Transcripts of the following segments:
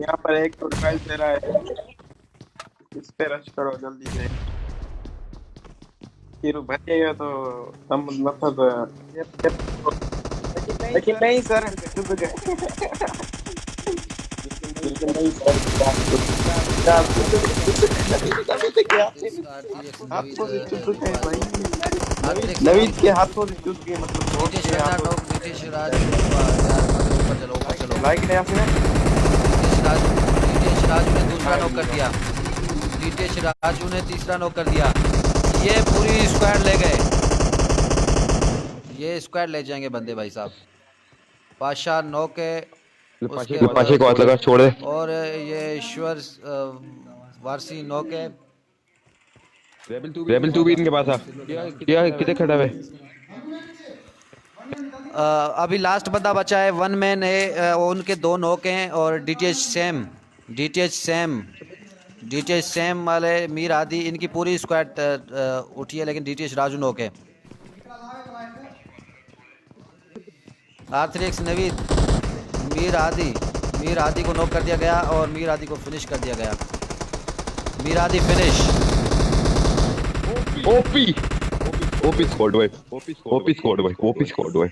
यहाँ पर एक तो ट्रायल दे रहा है, इस पे रश करो जल्दी से। फिर बचेगा तो तम मतलब लेकिन नहीं सर डूब गए। लेकिन नहीं सर क्या नवीद से क्या हाथों से चुप गए भाई। नवीद के हाथों से चुप गए, मतलब दोस्त नीतीश के करना हाथों नॉक, नीतीश राज यार ऊपर चलो ऊपर चलो। लाइक नहीं आपने नीतीश राजू ने दूसरा मार नॉक कर दिया। दिया। नीतीश राजू ने तीसरा नॉक कर दिया। ये पूरी स्क्वाड ले गए, ये स्क्वाड ले जाएंगे बंदे भाई साहब। पाशा नॉक है, उसके पाशे को हाथ लगा छोड़ दे। और ये ईश्वर वारसी नॉक है। रेबल तू भी इनके पास आ। क्या किधर खड़ा है? अभी लास्ट बंदा बचा है, वन मैन है, उनके दो नॉक हैं। और डीटीएच सैम वाले मीर आदि, इनकी पूरी स्क्वाड उठी है, लेकिन डीटीएच राजू नॉक है। R3X नवीद, मीर आदि को नॉक कर दिया गया और मीर आदि को फिनिश कर दिया गया। मीर आदि फिनिश। ओपी ओपी स्क्वाड भाई, ओपी स्क्वाड भाई, ओपी स्क्वाड भाई।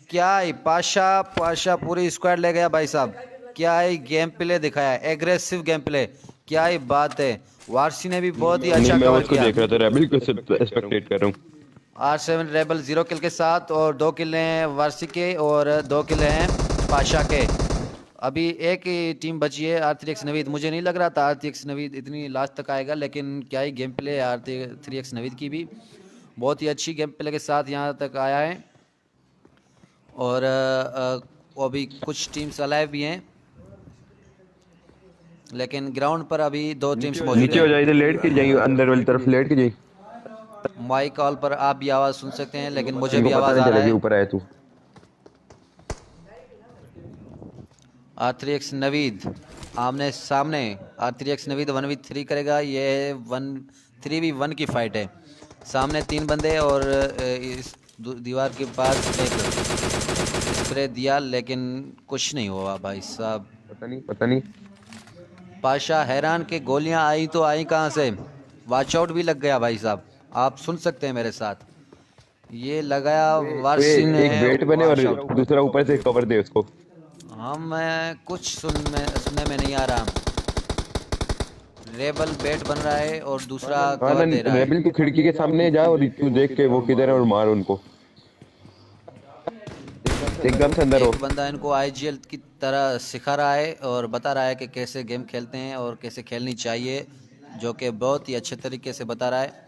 क्या ही पाशा पूरी स्क्वाड ले गया भाई साहब। क्या ही गेम प्ले दिखाया है, एग्रेसिव गेम प्ले। क्या ही बात है, वारसी ने भी बहुत ही नहीं अच्छा मैं कवर उसको किया। देख रहा था, रेबल को स्पेक्टेट कर रहा हूँ। R7 रेबल 0 किल के साथ, और 2 किल हैं वारसी के और 2 किल हैं पाशा के। अभी एक ही टीम बची है, R3X नवीद। मुझे नहीं लग रहा था R3X नवीद इतनी लास्ट तक आएगा, लेकिन क्या ही गेम प्ले है R3X नवीद की भी। बहुत ही अच्छी गेम प्ले के साथ यहाँ तक आया है। और अभी कुछ टीम्स अलाइव भी हैं, लेकिन ग्राउंड पर अभी 2 टीम्स मौजूद नीचे हो हैं। जाए तो लेट के जाइए, अंदर वाली तरफ लेट के जाइए। माइक कॉल पर आप भी आवाज़ सुन सकते हैं, लेकिन मुझे इनको भी पता आवाज़ नहीं आ रहा चलेगी है। ऊपर आया तू। R3X नवीद आमने सामने। R3X नवीद 1v3 करेगा। ये 3v1 की फाइट है। सामने 3 बंदे और इस दीवार के पास एक स्प्रे दिया, लेकिन कुछ नहीं हुआ भाई साहब। पता नहीं। पाशा हैरान के गोलियां आई तो आई कहाँ से। वॉच आउट भी लग गया भाई साहब, आप सुन सकते हैं मेरे साथ। ये लगाया वे वारसी ने एक वेट बने और वॉच आउट। दूसरा ऊपर से कवर दे उसको। मैं कुछ सुनने में नहीं आ रहा। रेबल बेट बन रहा है और दूसरा हाँ ना, कवर दे रहा है। रेबल तू खिड़की के सामने जा और तू देख के वो किधर है और मार उनको। एकदम से अंदर हो। एक बंदा इनको आईजीएल की तरह सिखा रहा है और बता रहा है कि कैसे गेम खेलते हैं और कैसे खेलनी चाहिए, जो कि बहुत ही अच्छे तरीके से बता रहा है।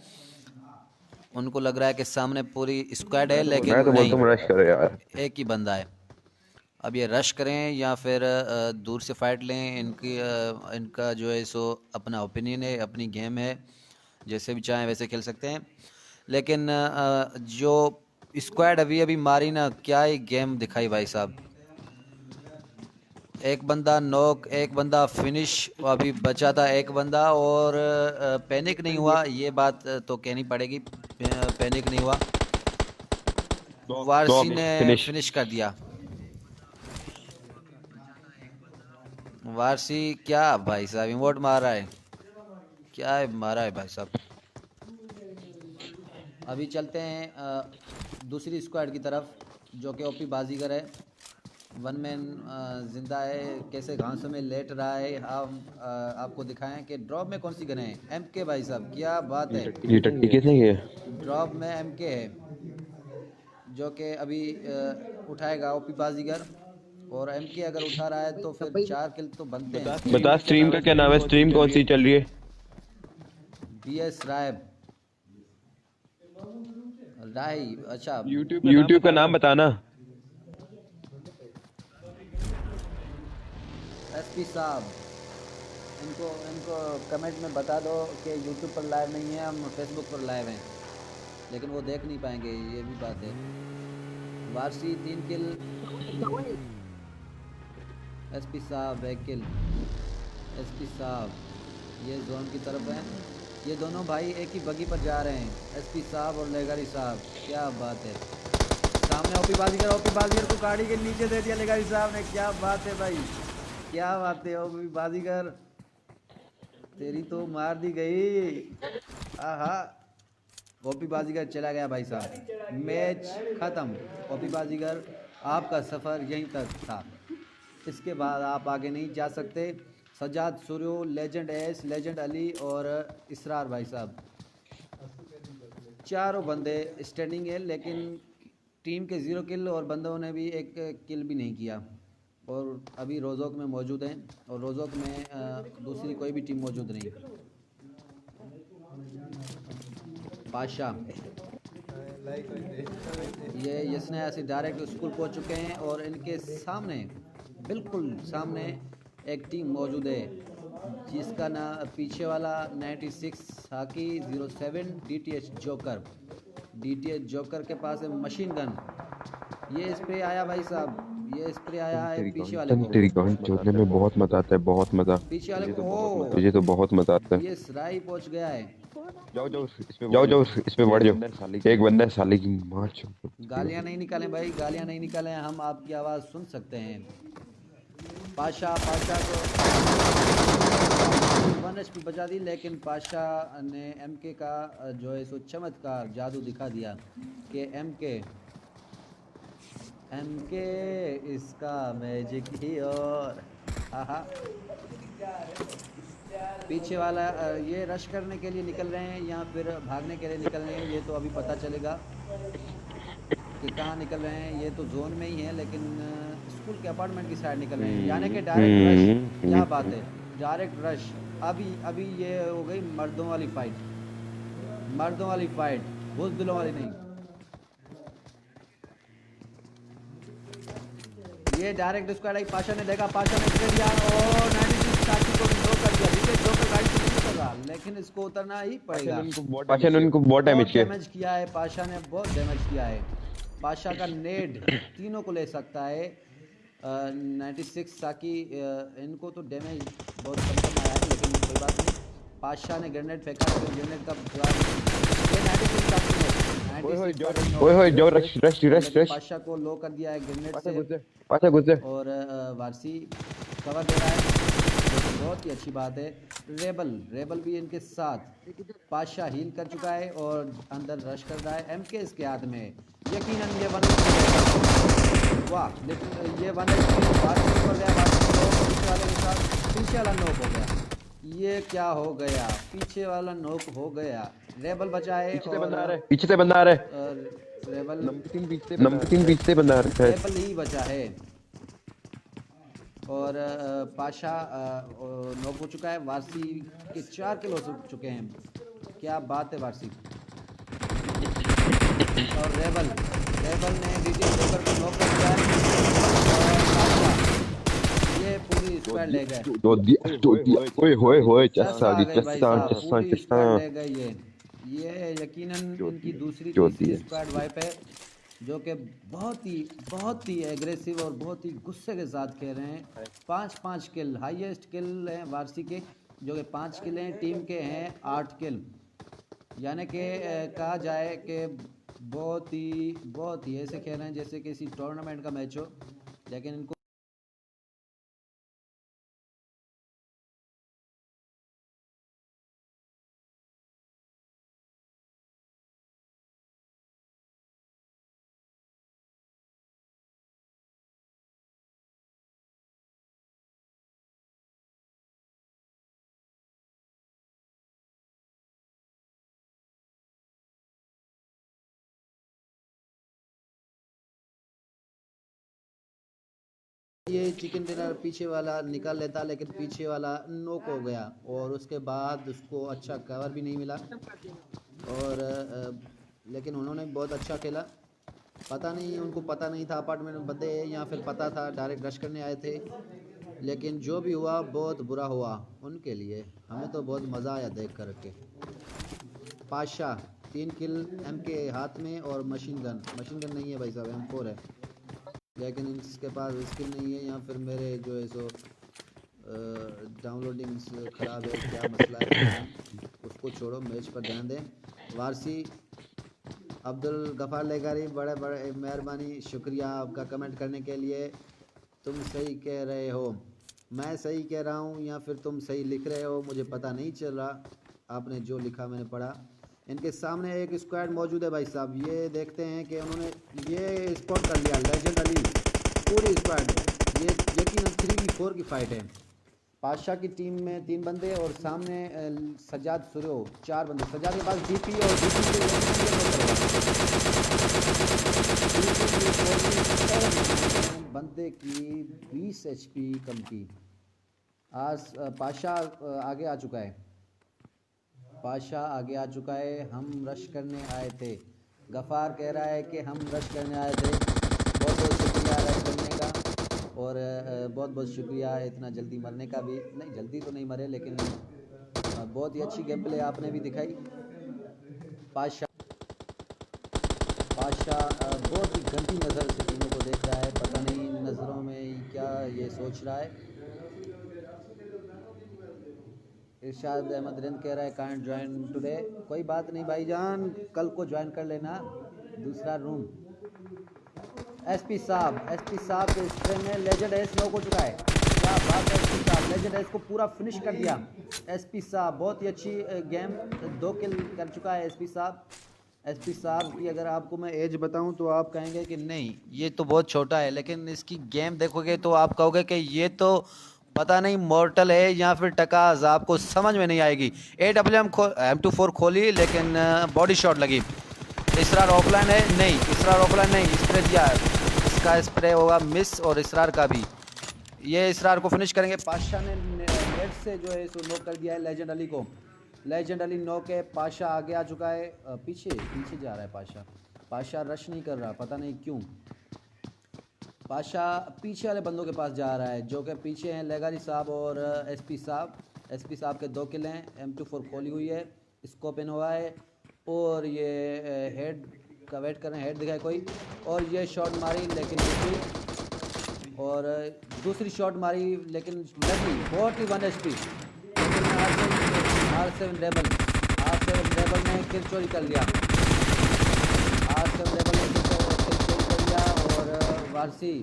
उनको लग रहा है कि सामने पूरी स्क्वाड है, लेकिन मैं तो बोलता नहीं, हूँ रश करो यार। एक ही बंदा है। अब ये रश करें या फिर दूर से फाइट लें, इनका जो है सो अपना ओपिनियन है, अपनी गेम है, जैसे भी चाहें वैसे खेल सकते हैं। लेकिन जो स्क्वाड अभी अभी मारी ना, क्या ही गेम दिखाई भाई साहब। एक बंदा नॉक, एक बंदा फिनिश, अभी बचा था एक बंदा। और पैनिक नहीं हुआ, ये बात तो कहनी पड़ेगी, पैनिक नहीं हुआ। वारसी ने फिनिश। फिनिश कर दिया। वारसी क्या भाई साहब इमोट मार रहा है, क्या है मारा है भाई साहब। अभी चलते हैं दूसरी स्क्वाड की तरफ, जो कि ओपी बाजीगर है। वन मैन जिंदा है, कैसे घासों में लेट रहा है। हम आपको दिखाएं कि ड्रॉप में कौन सी गन है। एमके भाई साहब, क्या बात है। ये टट्टी किसने की है? ड्रॉप में एमके है, जो कि अभी उठाएगा ओपी बाजीगर। और एमके अगर उठा रहा है तो फिर 4 किल तो बनते हैं। बता स्ट्रीम का क्या नाम है, स्ट्रीम कौन सी चल रही है? BS राय, अच्छा यूट्यूब का नाम बताना। एसपी साहब, इनको इनको कमेंट में बता दो कि यूट्यूब पर लाइव नहीं है, हम फेसबुक पर लाइव हैं, लेकिन वो देख नहीं पाएंगे, ये भी बात है। वारसी 3 किल, एसपी साहब 1 किल। एसपी साहब ये जोन की तरफ हैं, ये दोनों भाई एक ही बगी पर जा रहे हैं, एसपी साहब और लेगारी साहब, क्या बात है। सामने ओपी बाजीगर को गाड़ी के नीचे दे दिया लेगारी साहब ने, क्या बात है भाई। क्या बातें हो भी बाजीगर, तेरी तो मार दी गई। आहा, ओपी बाजीगर चला गया भाई साहब, मैच ख़त्म। ओपी बाजीगर आपका सफ़र यहीं तक था, इसके बाद आप आगे नहीं जा सकते। सज्जाद सूर्यो, लेजेंड एस, लेजेंड अली और इसरार भाई साहब, चारों बंदे स्टैंडिंग है, लेकिन टीम के 0 किल और बंदों ने भी एक किल भी नहीं किया। और अभी रोज़ोक में मौजूद हैं, और रोज़ोक में दूसरी कोई भी टीम मौजूद नहीं। बादशाह ये यसना ऐसे डायरेक्ट स्कूल पहुंच चुके हैं, और इनके सामने बिल्कुल सामने एक टीम मौजूद है जिसका ना पीछे वाला 96 hockey 07 DTH joker, DTH joker के पास है मशीन गन। ये स्प्रे आया भाई साहब, ये स्प्रे आया है पीछे वाले को, तेरी गांड चोदने में बहुत मजा आता है, बहुत मजा। पीछे वाले को। मुझे तो बहुत मजा आता है। ये सराई पहुंच गया है। जाओ जाओ इस पे बढ़ जाओ। एक बंदा है साले की मां चोद। गालियां नहीं निकालें भाई, गालियां नहीं निकालें, हम आपकी आवाज़ सुन सकते हैं। पाशा को 1 HP बचा दी, लेकिन पाशा ने MK का जो है सो चमत्कार जादू दिखा दिया कि MK इसका मैजिक ही। और आहा, पीछे वाला ये रश करने के लिए निकल रहे हैं या फिर भागने के लिए निकल रहे हैं, ये तो अभी पता चलेगा कि कहाँ निकल रहे हैं। ये तो जोन में ही है, लेकिन स्कूल के अपार्टमेंट की साइड निकल रहे हैं, यानी कि डायरेक्ट रश। क्या बात है, डायरेक्ट रश। अभी ये हो गई मर्दों वाली फाइट, बुज़दिलों वाली नहीं। ये डायरेक्ट स्क्वाड आई, पाशा ने देखा, पाशा ने स्प्रे दिया और 96 साथी को नो कर दिया। देखिए जोकर गाड़ी से नहीं उतरा, लेकिन इसको उतरना ही पड़ेगा। पाशा ने उनको बहुत डैमेज किया है, पाशा ने बहुत डैमेज किया है। पाशा का नेड तीनों को ले सकता है। 96 साकी इनको तो डैमेज बहुत कम आया है, लेकिन कोई बात नहीं। पाशा ने ग्रेनेड फेंका, ग्रेनेड का पाशा को लो कर दिया है ग्रेनेड से। पाशा गुस्से और वारसी कवर दे रहा है, बहुत ही अच्छी बात है। रेबल भी इनके साथ। पाशा हील कर चुका है और अंदर रश कर रहा है। MK इसके हाथ में, यकीनन ये वन, वाह, लेकिन ये वन वारसी पर गया, पीछे वाला नोक हो गया। ये क्या हो गया, पीछे वाला नोक हो गया। रेबल बचा है, पीछे से बंदा आ रहा है। रेबल नमकीन बंदा आ रहा है, रेबल ही बचा है। और पाशा नॉक हो चुका है। वारसी के 4 किल हो चुके हैं, क्या बात है वारसी। और रेबल ने DTH जोकर को नॉक कर दिया है। ये पूरी स्क्वाड ले गए, ओए होए चस्सा ले गए। ये यकीनन इनकी दूसरी तीसरी स्क्वाड वाइप है, जो कि बहुत ही एग्रेसिव और बहुत ही गुस्से के साथ खेल रहे हैं। 5 किल, हाईएस्ट किल हैं वारसी के, जो कि 5 किल हैं। टीम के हैं 8 किल, यानी कि कहा जाए कि बहुत ही ऐसे खेल रहे हैं जैसे किसी टूर्नामेंट का मैच हो, लेकिन इनको ये चिकन डिनर पीछे वाला निकाल लेता, लेकिन पीछे वाला नोक हो गया और उसके बाद उसको अच्छा कवर भी नहीं मिला। और लेकिन उन्होंने बहुत अच्छा खेला। पता नहीं, उनको पता नहीं था अपार्टमेंट में बंदे या फिर पता था, डायरेक्ट रश करने आए थे। लेकिन जो भी हुआ बहुत बुरा हुआ उनके लिए, हमें तो बहुत मज़ा आया देख कर के। पाशा 3 किल, MK हाथ में और मशीन गन नहीं है भाई साहब, M4 है, लेकिन इसके पास स्किल नहीं है, या फिर मेरे जो है सो डाउनलोडिंग ख़राब है, क्या मसला है उसको छोड़ो, मैच पर ध्यान दें। वारसी अब्दुल गफ़ार लेगारी, बड़े मेहरबानी, शुक्रिया आपका कमेंट करने के लिए, तुम सही कह रहे हो। मैं सही कह रहा हूँ या फिर तुम सही लिख रहे हो, मुझे पता नहीं चल रहा। आपने जो लिखा मैंने पढ़ा। इनके सामने एक स्क्वाड मौजूद है भाई साहब। ये देखते हैं कि उन्होंने ये स्पॉट कर लिया लेजेंड अली, पूरी स्क्वाड। ये यकीनन 3v4 की फाइट है। पाशाह की टीम में 3 बंदे और सामने सजाद सुरो 4 बंदे। सजाद के पास डीपी और डीपी से बंदे की 20 HP कम की। आज पाशाह आगे आ चुका है। पाशाह आगे आ चुका है। हम रश करने आए थे। गफ़ार कह रहा है कि हम रश करने आए थे। बहुत बहुत शुक्रिया रश करने का, और बहुत बहुत शुक्रिया इतना जल्दी मरने का भी। नहीं जल्दी तो नहीं मरे, लेकिन बहुत ही अच्छी गेम प्ले आपने भी दिखाई। पाशाह बहुत ही गंदी नज़र से टीमों को देख रहा है। पता नहीं नज़रों में क्या ये सोच रहा है। इरशाद अहमद रिंद कह रहा है कांट ज्वाइन टुडे। कोई बात नहीं भाईजान, कल को ज्वाइन कर लेना दूसरा रूम। एसपी साहब के स्ट्रे में लेजेंड एस नॉक हो चुका है। क्या बात है एसपी साहब, लेजेंड एस को पूरा फिनिश कर दिया। एसपी साहब बहुत ही अच्छी गेम, 2 किल कर चुका है एसपी साहब की अगर आपको मैं एज बताऊं तो आप कहेंगे कि नहीं ये तो बहुत छोटा है, लेकिन इसकी गेम देखोगे तो आप कहोगे कि ये तो पता नहीं मॉर्टल है या फिर टकाज, आपको समझ में नहीं आएगी। M24 खोली लेकिन बॉडी शॉट लगी। इसरार ऑफलाइन है, नहीं इसरार ऑफलाइन नहीं, स्प्रे दिया है। इसका स्प्रे होगा मिस और इसरार का भी। ये इसरार को फिनिश करेंगे। पाशाह ने नेट से जो है इसको नॉक कर दिया है लेजेंड अली को। लेजेंड अली नॉक है। पाशाह आगे आ चुका है। पीछे जा रहा है पाशाह रश नहीं कर रहा, पता नहीं क्यों। पाशाह पीछे वाले बंदों के पास जा रहा है, जो कि पीछे हैं लेगारी साहब और एसपी साहब के 2 किल हैं। M24 खोली हुई है, स्कोप इन हुआ है, और ये हेड का वेट कर रहे हैं। हेड दिखाए कोई, और ये शॉट मारी लेकिन दूसरी शॉट मारी लेकिन लगी। 41 HP। R7 रेबल ने किल चोरी कर लिया। R7 रेबल ने किल चोरी कर लिया। और वारसी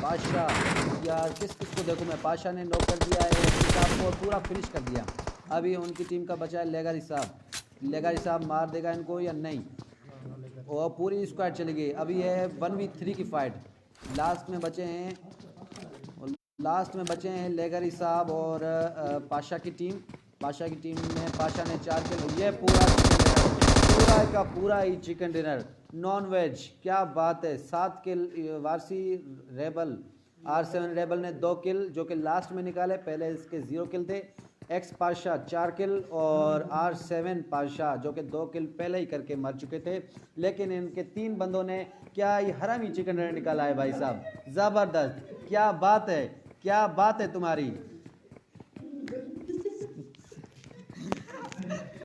पाशाह, यार किस को देखूं मैं। पाशाह ने नॉक कर दिया है साहब को, पूरा फिनिश कर दिया। अभी उनकी टीम का बचा है लेगारी साहब मार देगा इनको या नहीं। और पूरी स्क्वाड चली गई। अभी ये 1v3 की फाइट। लास्ट में बचे हैं लेगारी साहब और पाशाह की टीम में पाशाह ने 4 किल। ये पूरा का पूरा ही चिकन डिनर नॉन वेज, क्या बात है। 7 किल वारसी रेबल, R7 रेबल ने 2 किल जो कि लास्ट में निकाले, पहले इसके 0 किल थे। एक्स पाशाह 4 किल और R7 पाशाह जो कि 2 किल पहले ही करके मर चुके थे, लेकिन इनके 3 बंदों ने क्या ये हरामी चिकन डिनर निकाला है भाई साहब। ज़बरदस्त, क्या बात है तुम्हारी।